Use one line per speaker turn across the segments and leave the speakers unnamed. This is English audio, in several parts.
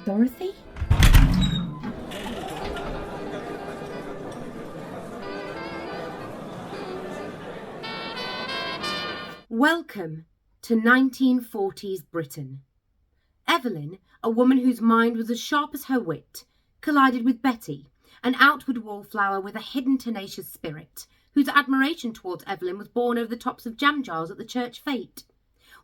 Dorothy?
Welcome to 1940s Britain. Evelyn, a woman whose mind was as sharp as her wit, collided with Betty, an outward wallflower with a hidden tenacious spirit, whose admiration towards Evelyn was born over the tops of jam jars at the church fete.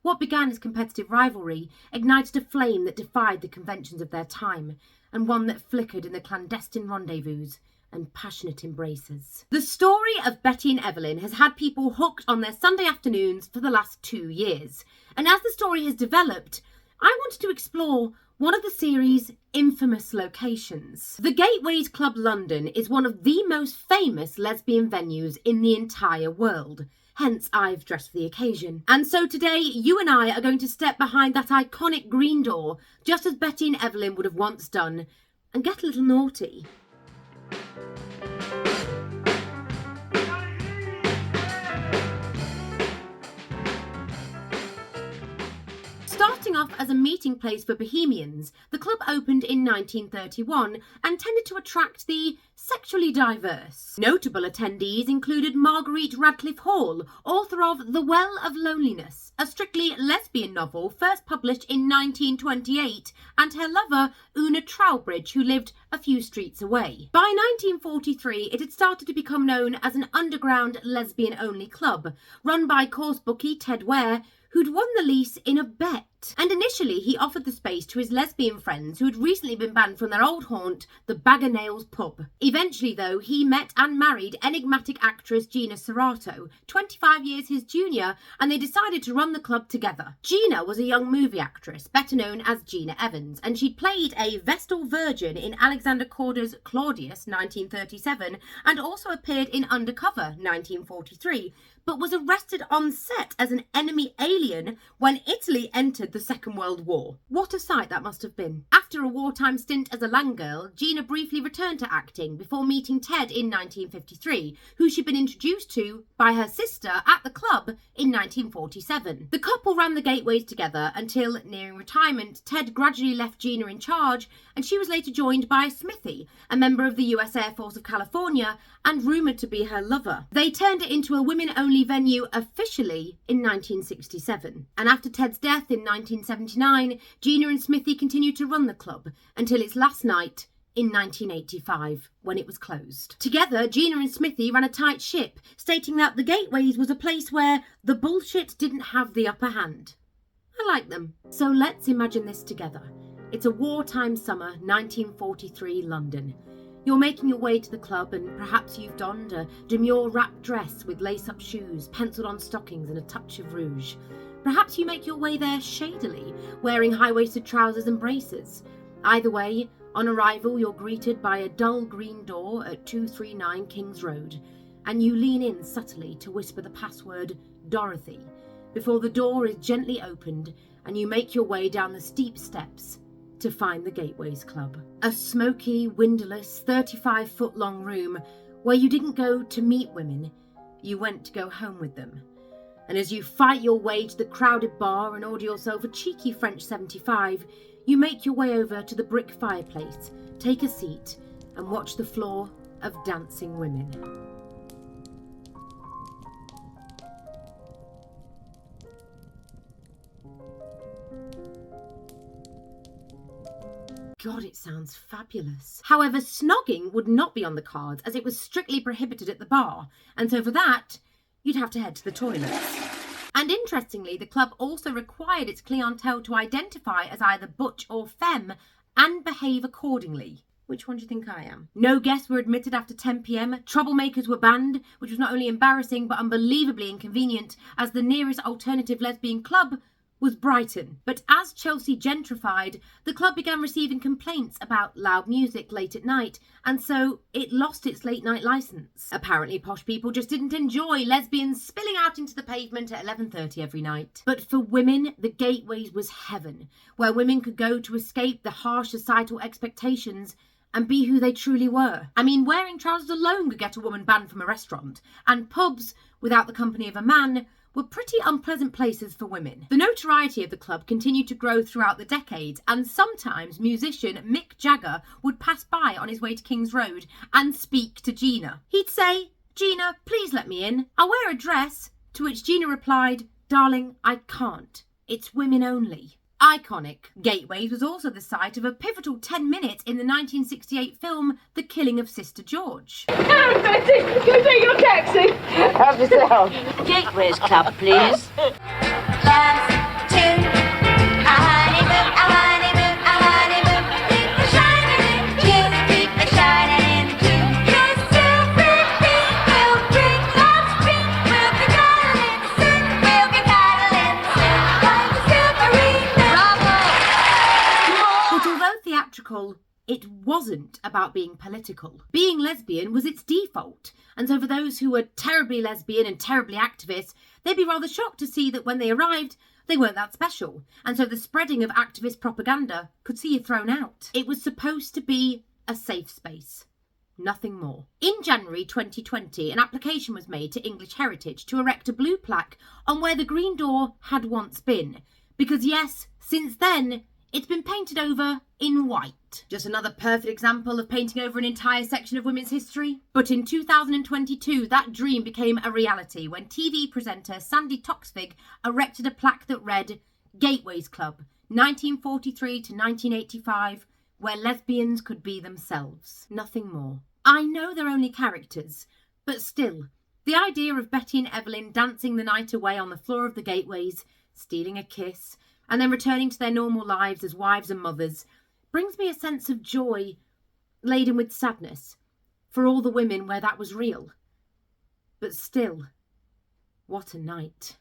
What began as competitive rivalry ignited a flame that defied the conventions of their time, and one that flickered in the clandestine rendezvous and passionate embraces. The story of Betty and Evelyn has had people hooked on their Sunday afternoons for the last 2 years, and as the story has developed, I wanted to explore one of the series' infamous locations. The Gateways Club London is one of the most famous lesbian venues in the entire world, hence I've dressed for the occasion. And so today, you and I are going to step behind that iconic green door, just as Betty and Evelyn would have once done, and get a little naughty. Starting off as a meeting place for bohemians, the club opened in 1931 and tended to attract the sexually diverse. Notable attendees included Marguerite Radcliffe Hall, author of The Well of Loneliness, a strictly lesbian novel first published in 1928, and her lover Una Trowbridge, who lived a few streets away. By 1943, it had started to become known as an underground lesbian-only club, run by course bookie Ted Ware, who'd won the lease in a bet. And initially he offered the space to his lesbian friends who had recently been banned from their old haunt, the Bag o' Nails pub. Eventually, though, he met and married enigmatic actress Gina Serrato, 25 years his junior, and they decided to run the club together. Gina was a young movie actress, better known as Gina Evans, and she'd played a Vestal Virgin in Alexander Korda's Claudius, 1937, and also appeared in Undercover, 1943, but was arrested on set as an enemy alien when Italy entered the Second World War. What a sight that must have been. After a wartime stint as a land girl, Gina briefly returned to acting before meeting Ted in 1953, who she'd been introduced to by her sister at the club in 1947. The couple ran the Gateways together until, nearing retirement, Ted gradually left Gina in charge, and she was later joined by Smithy, a member of the US Air Force of California and rumoured to be her lover. They turned it into a women-only venue officially in 1967, and after Ted's death in 1979, Gina and Smithy continued to run the club until its last night in 1985, when it was closed. Together, Gina and Smithy ran a tight ship, stating that the Gateways was a place where the bullshit didn't have the upper hand. I like them. So let's imagine this together. It's a wartime summer, 1943 London. You're making your way to the club, and perhaps you've donned a demure wrap dress with lace-up shoes, penciled-on stockings and a touch of rouge. Perhaps you make your way there shadily, wearing high-waisted trousers and braces. Either way, on arrival you're greeted by a dull green door at 239 King's Road, and you lean in subtly to whisper the password Dorothy, before the door is gently opened and you make your way down the steep steps to find the Gateways Club. A smoky, windowless, 35-foot-long room where you didn't go to meet women, you went to go home with them. And as you fight your way to the crowded bar and order yourself a cheeky French 75, you make your way over to the brick fireplace, take a seat, and watch the floor of dancing women. God, it sounds fabulous. However, snogging would not be on the cards, as it was strictly prohibited at the bar, and so for that, you'd have to head to the toilets. And interestingly, the club also required its clientele to identify as either butch or femme and behave accordingly. Which one do you think I am? No guests were admitted after 10 p.m, troublemakers were banned, which was not only embarrassing but unbelievably inconvenient, as the nearest alternative lesbian club was Brighton. But as Chelsea gentrified, the club began receiving complaints about loud music late at night, and so it lost its late night licence. Apparently posh people just didn't enjoy lesbians spilling out into the pavement at 11:30 every night. But for women, the Gateways was heaven, where women could go to escape the harsh societal expectations and be who they truly were. I mean, wearing trousers alone could get a woman banned from a restaurant, and pubs, without the company of a man, were pretty unpleasant places for women. The notoriety of the club continued to grow throughout the decades, and sometimes musician Mick Jagger would pass by on his way to King's Road and speak to Gina. He'd say, "Gina, please let me in. I'll wear a dress." To which Gina replied, "Darling, I can't. It's women only." Iconic. Gateways was also the site of a pivotal 10 minutes in the 1968 film The Killing of Sister George.
Hello, Betty. Go take your taxi. Help yourself.
Gateways Club, please.
It wasn't about being political. Being lesbian was its default, and so for those who were terribly lesbian and terribly activist, they'd be rather shocked to see that when they arrived, they weren't that special, and so the spreading of activist propaganda could see you thrown out. It was supposed to be a safe space. Nothing more. In January 2020, an application was made to English Heritage to erect a blue plaque on where the green door had once been, because yes, since then, it's been painted over in white. Just another perfect example of painting over an entire section of women's history. But in 2022, that dream became a reality when TV presenter Sandy Toksvig erected a plaque that read, "Gateways Club, 1943 to 1985, where lesbians could be themselves." Nothing more. I know they're only characters, but still, the idea of Betty and Evelyn dancing the night away on the floor of the Gateways, stealing a kiss, and then returning to their normal lives as wives and mothers, brings me a sense of joy laden with sadness for all the women where that was real. But still, what a night.